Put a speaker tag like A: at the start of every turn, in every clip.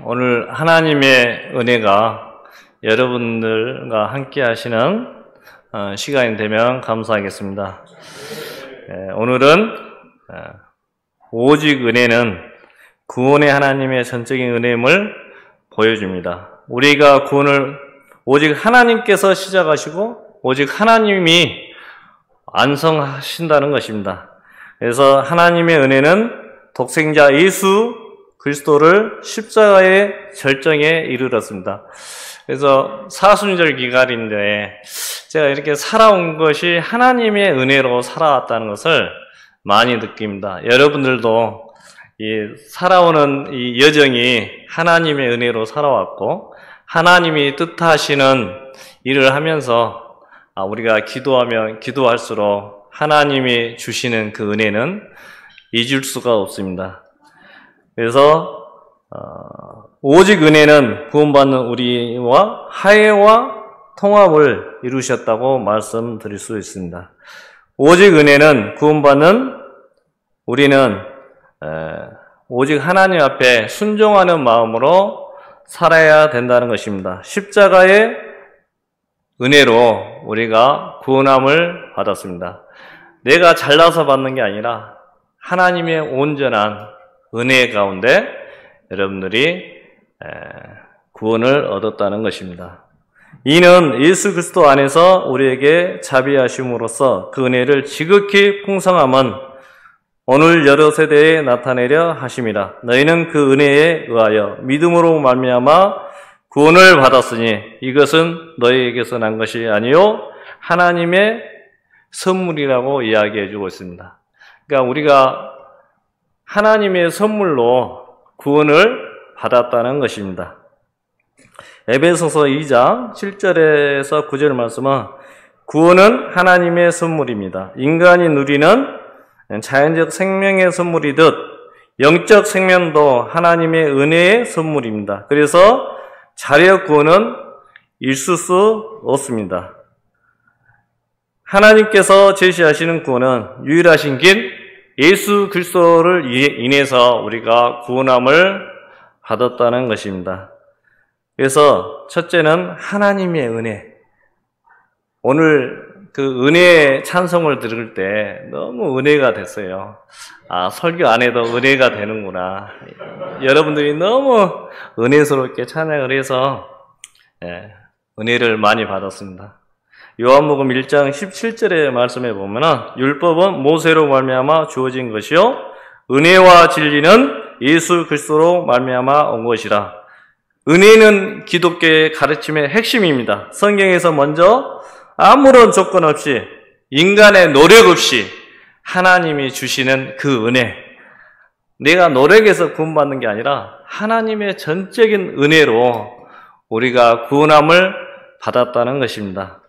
A: 오늘 하나님의 은혜가 여러분들과 함께 하시는 시간이 되면 감사하겠습니다. 오늘은 오직 은혜는 구원의 하나님의 전적인 은혜임을 보여줍니다. 우리가 구원을 오직 하나님께서 시작하시고 오직 하나님이 완성하신다는 것입니다. 그래서 하나님의 은혜는 독생자 예수 그리스도를 십자가의 절정에 이르렀습니다. 그래서 사순절 기간인데 제가 이렇게 살아온 것이 하나님의 은혜로 살아왔다는 것을 많이 느낍니다. 여러분들도 이 살아오는 이 여정이 하나님의 은혜로 살아왔고 하나님이 뜻하시는 일을 하면서 우리가 기도하면 기도할수록 하나님이 주시는 그 은혜는 잊을 수가 없습니다. 그래서 오직 은혜는 구원받는 우리와 화해와 통합을 이루셨다고 말씀드릴 수 있습니다. 오직 은혜는 구원받는 우리는 오직 하나님 앞에 순종하는 마음으로 살아야 된다는 것입니다. 십자가의 은혜로 우리가 구원함을 받았습니다. 내가 잘나서 받는 게 아니라 하나님의 온전한 은혜 가운데 여러분들이 구원을 얻었다는 것입니다. 이는 예수 그리스도 안에서 우리에게 자비하심으로써 그 은혜를 지극히 풍성함은 오늘 여러 세대에 나타내려 하심이라. 너희는 그 은혜에 의하여 믿음으로 말미암아 구원을 받았으니 이것은 너희에게서 난 것이 아니요 하나님의 선물이라고 이야기해 주고 있습니다. 그러니까 우리가 하나님의 선물로 구원을 받았다는 것입니다. 에베소서 2장 7절에서 9절 말씀은 구원은 하나님의 선물입니다. 인간이 누리는 자연적 생명의 선물이듯 영적 생명도 하나님의 은혜의 선물입니다. 그래서 자력 구원은 있을 수 없습니다. 하나님께서 제시하시는 구원은 유일하신 길 예수 그리스도를 인해서 우리가 구원함을 받았다는 것입니다. 그래서 첫째는 하나님의 은혜. 오늘 그 은혜의 찬송을 들을 때 너무 은혜가 됐어요. 설교 안 해도 은혜가 되는구나. 여러분들이 너무 은혜스럽게 찬양을 해서 은혜를 많이 받았습니다. 요한복음 1장 17절의 말씀에 보면은 율법은 모세로 말미암아 주어진 것이요 은혜와 진리는 예수 그리스도로 말미암아 온 것이라. 은혜는 기독교의 가르침의 핵심입니다. 성경에서 먼저 아무런 조건 없이 인간의 노력 없이 하나님이 주시는 그 은혜. 내가 노력해서 구원받는 게 아니라 하나님의 전적인 은혜로 우리가 구원함을 받았다는 것입니다.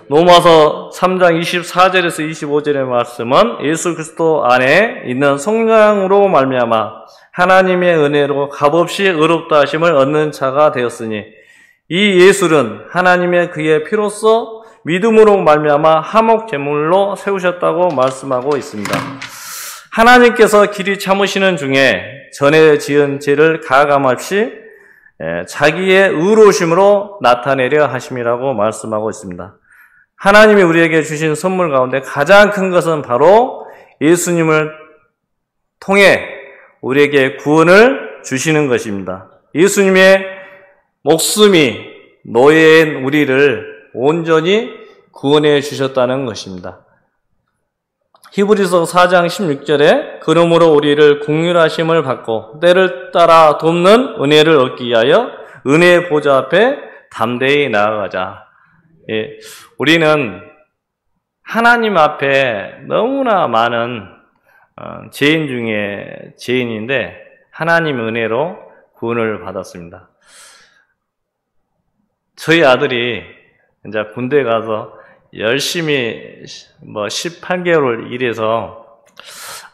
A: 로마서 3장 24절에서 25절의 말씀은 예수 그리스도 안에 있는 성령으로 말미암아 하나님의 은혜로 값없이 의롭다 하심을 얻는 자가 되었으니 이 예수는 하나님의 그의 피로써 믿음으로 말미암아 화목 제물로 세우셨다고 말씀하고 있습니다. 하나님께서 길이 참으시는 중에 전에 지은 죄를 가감없이 자기의 의로우심으로 나타내려 하심이라고 말씀하고 있습니다. 하나님이 우리에게 주신 선물 가운데 가장 큰 것은 바로 예수님을 통해 우리에게 구원을 주시는 것입니다. 예수님의 목숨이 노예인 우리를 온전히 구원해 주셨다는 것입니다. 히브리서 4장 16절에 그러므로 우리를 긍휼하심을 받고 때를 따라 돕는 은혜를 얻기 위하여 은혜의 보좌 앞에 담대히 나아가자. 우리는 하나님 앞에 너무나 많은 죄인 중에 죄인인데 하나님 은혜로 구원을 받았습니다. 저희 아들이 이제 군대 가서 열심히 18개월 일해서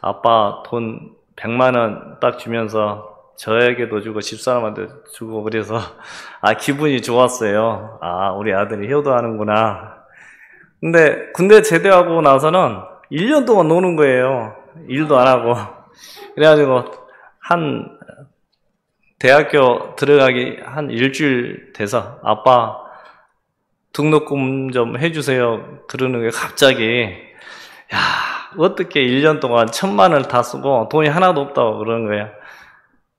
A: 아빠 돈 100만 원 딱 주면서 저에게도 주고 집사람한테 주고 그래서 기분이 좋았어요. 우리 아들이 효도하는구나. 근데 군대 제대하고 나서는 1년 동안 노는 거예요. 일도 안 하고. 그래가지고 대학교 들어가기 한 일주일 돼서 아빠 등록금 좀 해주세요. 그러는 게 갑자기 야 어떻게 1년 동안 1,000만 원을 다 쓰고 돈이 하나도 없다고 그러는 거예요.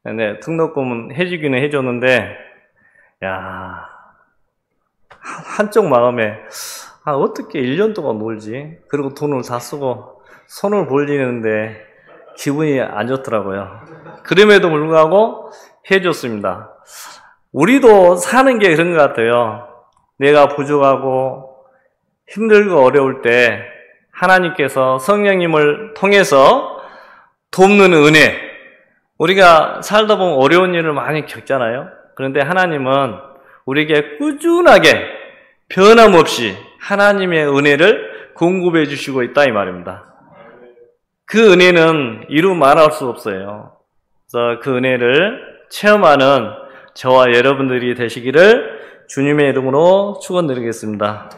A: 근데 등록금은 해주기는 해줬는데 야 한쪽 마음에 어떻게 1년 동안 놀지? 그리고 돈을 다 쓰고 손을 벌리는데 기분이 안 좋더라고요. 그럼에도 불구하고 해줬습니다. 우리도 사는 게 그런 것 같아요. 내가 부족하고 힘들고 어려울 때 하나님께서 성령님을 통해서 돕는 은혜, 우리가 살다 보면 어려운 일을 많이 겪잖아요. 그런데 하나님은 우리에게 꾸준하게 변함없이 하나님의 은혜를 공급해 주시고 있다 이 말입니다. 그 은혜는 이루 말할 수 없어요. 그래서 그 은혜를 체험하는 저와 여러분들이 되시기를 주님의 이름으로 축원드리겠습니다.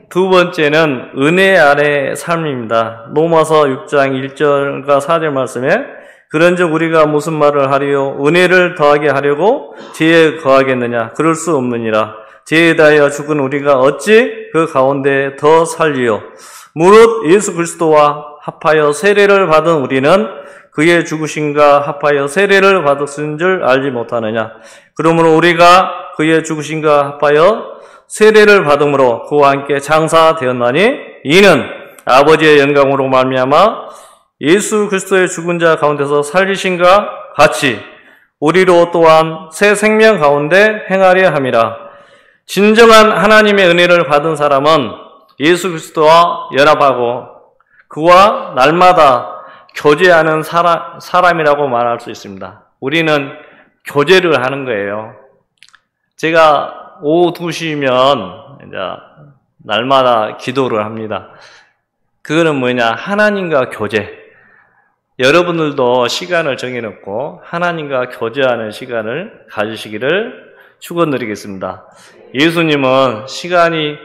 A: 두 번째는 은혜 아래 삶입니다. 로마서 6장 1절과 4절 말씀에 그런즉 우리가 무슨 말을 하리요? 은혜를 더하게 하려고 죄에 거하겠느냐? 그럴 수 없느니라. 죄에 대하여 죽은 우리가 어찌 그 가운데 더 살리요? 무릇 예수 그리스도와 합하여 세례를 받은 우리는 그의 죽으심과 합하여 세례를 받았은 줄 알지 못하느냐? 그러므로 우리가 그의 죽으심과 합하여 세례를 받음으로 그와 함께 장사되었나니 이는 아버지의 영광으로 말미암아 예수 그리스도의 죽은 자 가운데서 살리신과 같이 우리로 또한 새 생명 가운데 행하려 함이라. 진정한 하나님의 은혜를 받은 사람은 예수 그리스도와 연합하고 그와 날마다 교제하는 사람이라고 말할 수 있습니다. 우리는 교제를 하는 거예요. 제가 오후 2시면 이제 날마다 기도를 합니다. 그거는 뭐냐? 하나님과 교제. 여러분들도 시간을 정해놓고 하나님과 교제하는 시간을 가지시기를 축원드리겠습니다. 예수님은 시간이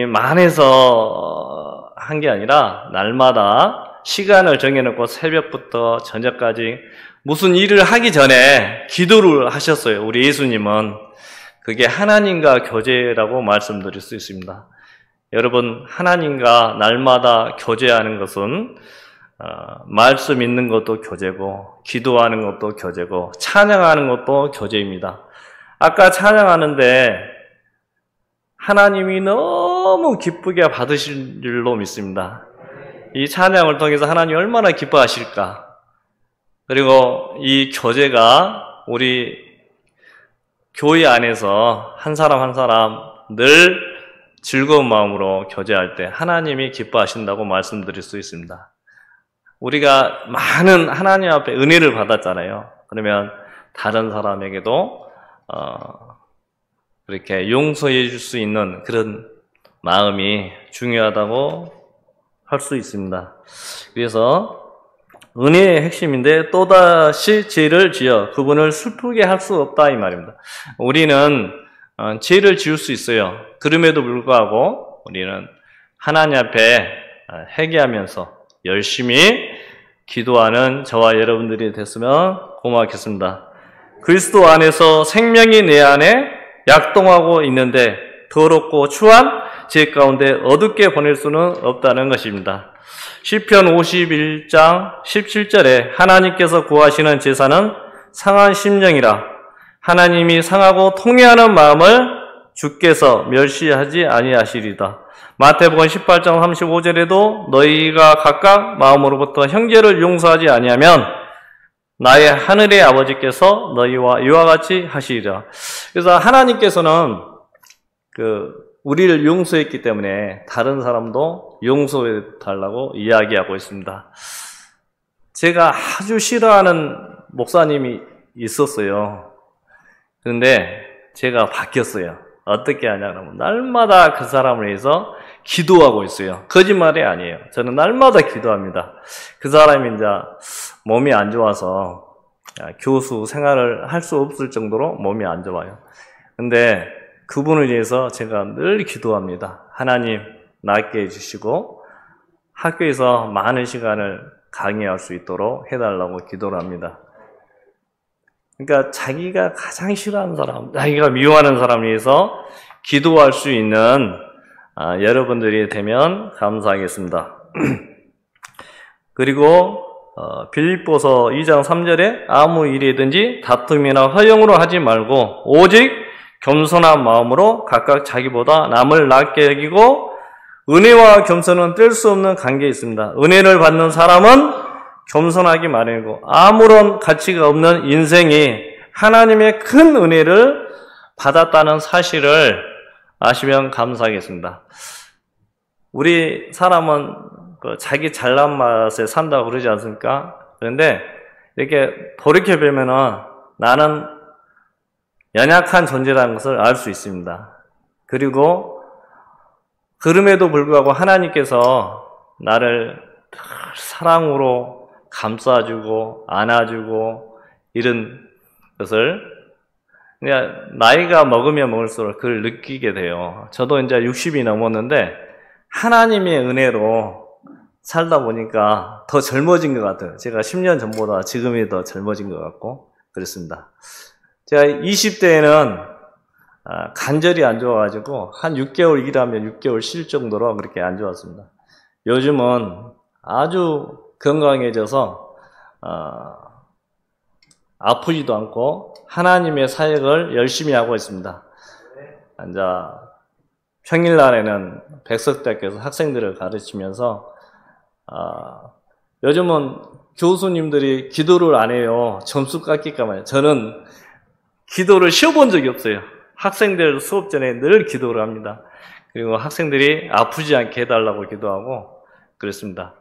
A: 많아서 한 게 아니라 날마다 시간을 정해놓고 새벽부터 저녁까지 무슨 일을 하기 전에 기도를 하셨어요. 우리 예수님은. 그게 하나님과 교제라고 말씀드릴 수 있습니다. 여러분, 하나님과 날마다 교제하는 것은 말씀 읽는 것도 교제고 기도하는 것도 교제고 찬양하는 것도 교제입니다. 아까 찬양하는데 하나님이 너무 기쁘게 받으실 줄로 믿습니다. 이 찬양을 통해서 하나님이 얼마나 기뻐하실까. 그리고 이 교제가 우리 교회 안에서 한 사람 한 사람 늘 즐거운 마음으로 교제할 때 하나님이 기뻐하신다고 말씀드릴 수 있습니다. 우리가 많은 하나님 앞에 은혜를 받았잖아요. 그러면 다른 사람에게도 그렇게 용서해 줄 수 있는 그런 마음이 중요하다고 할 수 있습니다. 그래서 은혜의 핵심인데 또다시 죄를 지어 그분을 슬프게 할 수 없다 이 말입니다. 우리는 죄를 지을 수 있어요. 그럼에도 불구하고 우리는 하나님 앞에 회개하면서 열심히 기도하는 저와 여러분들이 됐으면 고맙겠습니다. 그리스도 안에서 생명이 내 안에 약동하고 있는데 더럽고 추한 죄 가운데 어둡게 보낼 수는 없다는 것입니다. 시편 51장 17절에 하나님께서 구하시는 제사는 상한 심령이라. 하나님이 상하고 통회하는 마음을 주께서 멸시하지 아니하시리다. 마태복음 18장 35절에도 너희가 각각 마음으로부터 형제를 용서하지 아니하면 나의 하늘의 아버지께서 너희와 이와 같이 하시리라. 그래서 하나님께서는 우리를 용서했기 때문에 다른 사람도 용서해 달라고 이야기하고 있습니다. 제가 아주 싫어하는 목사님이 있었어요. 그런데 제가 바뀌었어요. 어떻게 하냐면 날마다 그 사람을 위해서 기도하고 있어요. 거짓말이 아니에요. 저는 날마다 기도합니다. 그 사람이 이제 몸이 안 좋아서 교수 생활을 할 수 없을 정도로 몸이 안 좋아요. 근데 그분을 위해서 제가 늘 기도합니다. 하나님 낫게 해주시고 학교에서 많은 시간을 강의할 수 있도록 해달라고 기도를 합니다. 그러니까 자기가 가장 싫어하는 사람, 자기가 미워하는 사람을 위해서 기도할 수 있는 여러분들이 되면 감사하겠습니다. 그리고 빌립보서 2장 3절에 아무 일이든지 다툼이나 허영으로 하지 말고 오직 겸손한 마음으로 각각 자기보다 남을 낮게 여기고, 은혜와 겸손은 뗄 수 없는 관계에 있습니다. 은혜를 받는 사람은 겸손하기 마련이고, 아무런 가치가 없는 인생이 하나님의 큰 은혜를 받았다는 사실을 아시면 감사하겠습니다. 우리 사람은 자기 잘난 맛에 산다고 그러지 않습니까? 그런데 이렇게 돌이켜보면은 나는 연약한 존재라는 것을 알 수 있습니다. 그리고 그럼에도 불구하고 하나님께서 나를 사랑으로 감싸주고 안아주고 이런 것을 그냥 나이가 먹으면 먹을수록 그걸 느끼게 돼요. 저도 이제 60이 넘었는데 하나님의 은혜로 살다 보니까 더 젊어진 것 같아요. 제가 10년 전보다 지금이 더 젊어진 것 같고 그렇습니다. 제가 20대에는 관절이 안 좋아가지고 한 6개월 일하면 6개월 쉴 정도로 그렇게 안 좋았습니다. 요즘은 아주 건강해져서 아프지도 않고 하나님의 사역을 열심히 하고 있습니다. 이제 평일날에는 백석대학교에서 학생들을 가르치면서 요즘은 교수님들이 기도를 안 해요. 점수 깎일까 봐요. 저는 기도를 쉬어본 적이 없어요. 학생들 수업 전에 늘 기도를 합니다. 그리고 학생들이 아프지 않게 해달라고 기도하고 그렇습니다.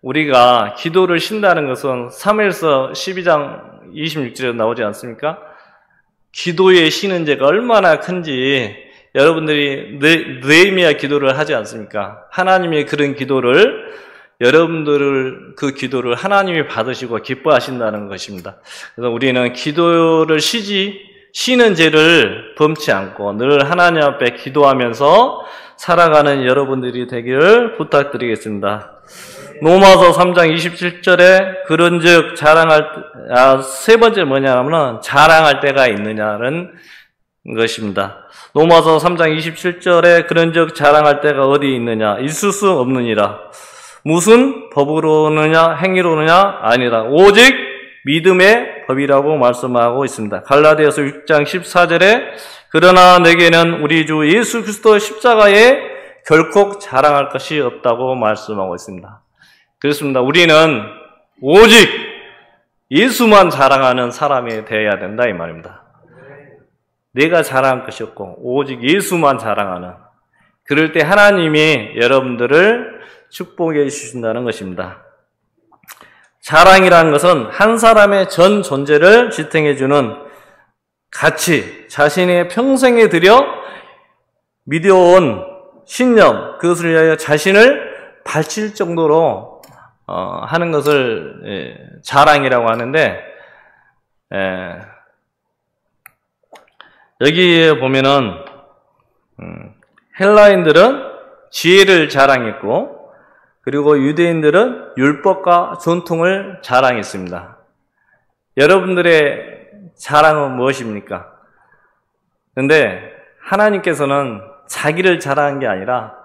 A: 우리가 기도를 쉰다는 것은 사무엘서 12장 26절에 나오지 않습니까? 기도에 쉬는 죄가 얼마나 큰지 여러분들이 느헤미야 기도를 하지 않습니까? 하나님의 그런 기도를 여러분들을 그 기도를 하나님이 받으시고 기뻐하신다는 것입니다. 그래서 우리는 기도를 쉬는 죄를 범치 않고 늘 하나님 앞에 기도하면서 살아가는 여러분들이 되기를 부탁드리겠습니다. 로마서 3장 27절에 그런즉 세 번째 뭐냐면 자랑할 때가 있느냐는 것입니다. 로마서 3장 27절에 그런즉 자랑할 때가 어디 있느냐? 있을 수 없느니라. 무슨 법으로느냐 행위로느냐 아니라 오직 믿음의 법이라고 말씀하고 있습니다. 갈라디아서 6장 14절에 그러나 내게는 우리 주 예수 그리스도 십자가에 결코 자랑할 것이 없다고 말씀하고 있습니다. 그렇습니다. 우리는 오직 예수만 자랑하는 사람이 되어야 된다 이 말입니다. 내가 자랑할 것이 없고 오직 예수만 자랑하는, 그럴 때 하나님이 여러분들을 축복해 주신다는 것입니다. 자랑이라는 것은 한 사람의 전 존재를 지탱해 주는 가치, 자신의 평생에 들여 믿어온 신념, 그것을 위하여 자신을 바칠 정도로 하는 것을 자랑이라고 하는데, 여기에 보면은 헬라인들은 지혜를 자랑했고, 그리고 유대인들은 율법과 전통을 자랑했습니다. 여러분들의 자랑은 무엇입니까? 그런데 하나님께서는 자기를 자랑한 게 아니라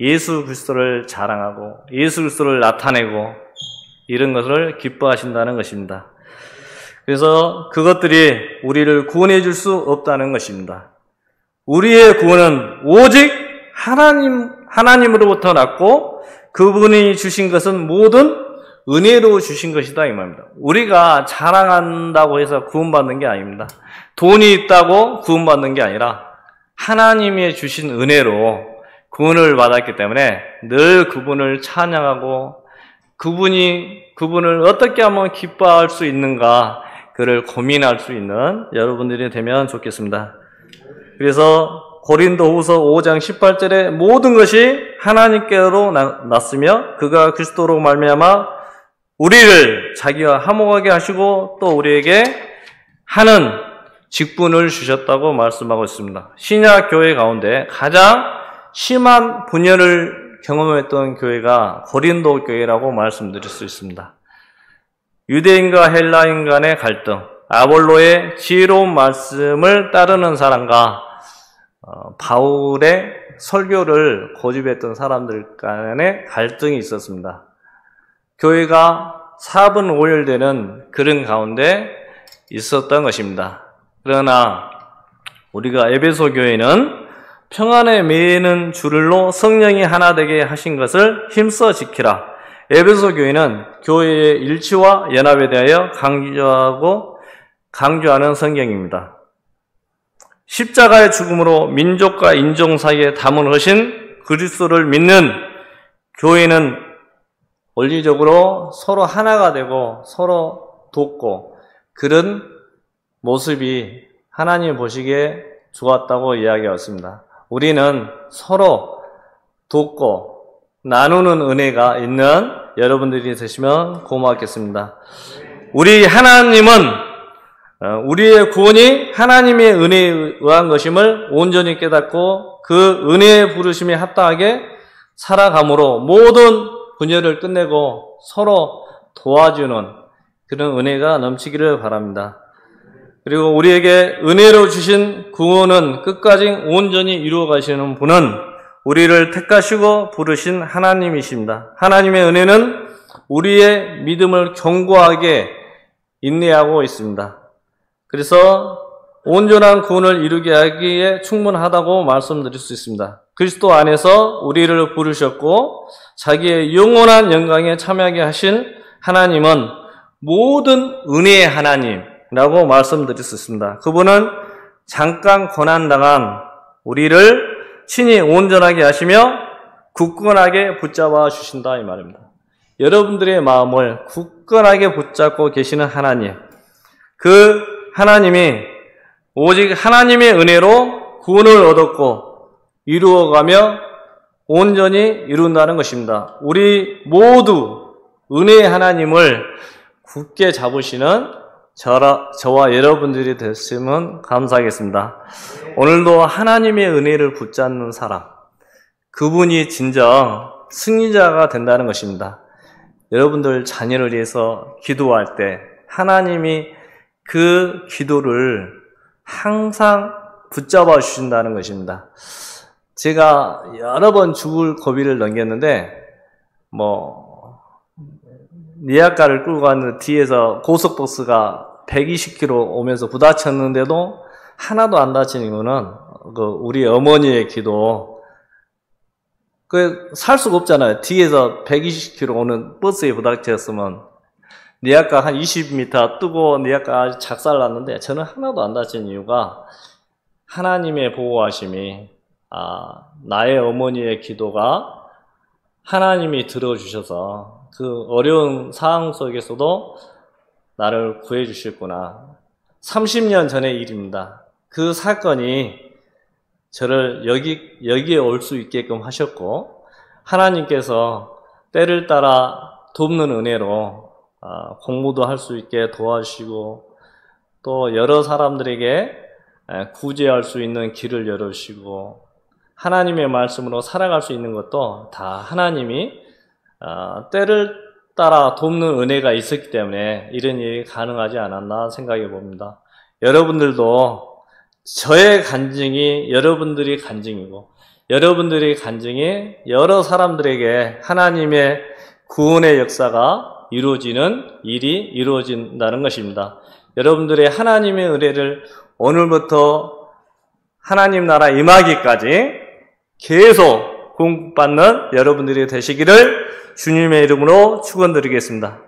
A: 예수 그리스도를 자랑하고 예수 그리스도를 나타내고 이런 것을 기뻐하신다는 것입니다. 그래서 그것들이 우리를 구원해 줄 수 없다는 것입니다. 우리의 구원은 오직 하나님으로부터 났고 그분이 주신 것은 모든 은혜로 주신 것이다 이 말입니다. 우리가 자랑한다고 해서 구원받는 게 아닙니다. 돈이 있다고 구원받는 게 아니라 하나님이 주신 은혜로 구원을 받았기 때문에 늘 그분을 찬양하고 그분을 어떻게 하면 기뻐할 수 있는가 그를 고민할 수 있는 여러분들이 되면 좋겠습니다. 그래서 고린도후서 5장 18절에 모든 것이 하나님께로 났으며 그가 그리스도로 말미암아 우리를 자기와 화목하게 하시고 또 우리에게 하는 직분을 주셨다고 말씀하고 있습니다. 신약 교회 가운데 가장 심한 분열을 경험했던 교회가 고린도 교회라고 말씀드릴 수 있습니다. 유대인과 헬라인 간의 갈등, 아볼로의 지혜로운 말씀을 따르는 사람과 바울의 설교를 고집했던 사람들 간에 갈등이 있었습니다. 교회가 4분 5일되는 그런 가운데 있었던 것입니다. 그러나 우리가 에베소 교회는 평안에 매이는 줄로 성령이 하나 되게 하신 것을 힘써 지키라. 에베소 교회는 교회의 일치와 연합에 대하여 강조하는 성경입니다. 십자가의 죽음으로 민족과 인종 사이에 담은하신 그리스도를 믿는 교회는 원리적으로 서로 하나가 되고 서로 돕고 그런 모습이 하나님 보시기에 좋았다고 이야기했습니다. 우리는 서로 돕고 나누는 은혜가 있는 여러분들이 되시면 고맙겠습니다. 우리 하나님은 우리의 구원이 하나님의 은혜에 의한 것임을 온전히 깨닫고 그 은혜의 부르심에 합당하게 살아감으로 모든 분열을 끝내고 서로 도와주는 그런 은혜가 넘치기를 바랍니다. 그리고 우리에게 은혜로 주신 구원은 끝까지 온전히 이루어 가시는 분은 우리를 택하시고 부르신 하나님이십니다. 하나님의 은혜는 우리의 믿음을 견고하게 인내하고 있습니다. 그래서 온전한 구원을 이루게 하기에 충분하다고 말씀드릴 수 있습니다. 그리스도 안에서 우리를 부르셨고 자기의 영원한 영광에 참여하게 하신 하나님은 모든 은혜의 하나님이라고 말씀드릴 수 있습니다. 그분은 잠깐 고난당한 우리를 친히 온전하게 하시며 굳건하게 붙잡아 주신다 이 말입니다. 여러분들의 마음을 굳건하게 붙잡고 계시는 하나님, 그 하나님이 오직 하나님의 은혜로 구원을 얻었고 이루어가며 온전히 이룬다는 것입니다. 우리 모두 은혜의 하나님을 굳게 잡으시는 저와 여러분들이 됐으면 감사하겠습니다. 오늘도 하나님의 은혜를 붙잡는 사람, 그분이 진정 승리자가 된다는 것입니다. 여러분들 자녀를 위해서 기도할 때 하나님이 그 기도를 항상 붙잡아 주신다는 것입니다. 제가 여러 번 죽을 고비를 넘겼는데 니아가를 끌고 갔는데 뒤에서 고속버스가 120km 오면서 부딪혔는데도 하나도 안 다친 이유는 우리 어머니의 기도. 살 수가 없잖아요. 뒤에서 120km 오는 버스에 부딪혔으면 니아가 한 20m 뜨고 니아가 아주 작살났는데 저는 하나도 안 다친 이유가 하나님의 보호하심이 나의 어머니의 기도가 하나님이 들어주셔서 그 어려운 상황 속에서도 나를 구해 주셨구나. 30년 전의 일입니다. 그 사건이 저를 여기에 올 수 있게끔 하셨고 하나님께서 때를 따라 돕는 은혜로 공부도 할 수 있게 도와주시고 또 여러 사람들에게 구제할 수 있는 길을 열어주시고 하나님의 말씀으로 살아갈 수 있는 것도 다 하나님이 때를 따라 돕는 은혜가 있었기 때문에 이런 일이 가능하지 않았나 생각해 봅니다. 여러분들도 저의 간증이 여러분들이 간증이고 여러분들의 간증이 여러 사람들에게 하나님의 구원의 역사가 이루어지는 일이 이루어진다는 것입니다. 여러분들의 하나님의 은혜를 오늘부터 하나님 나라 임하기까지 계속 공급받는 여러분들이 되시기를 주님의 이름으로 축원드리겠습니다.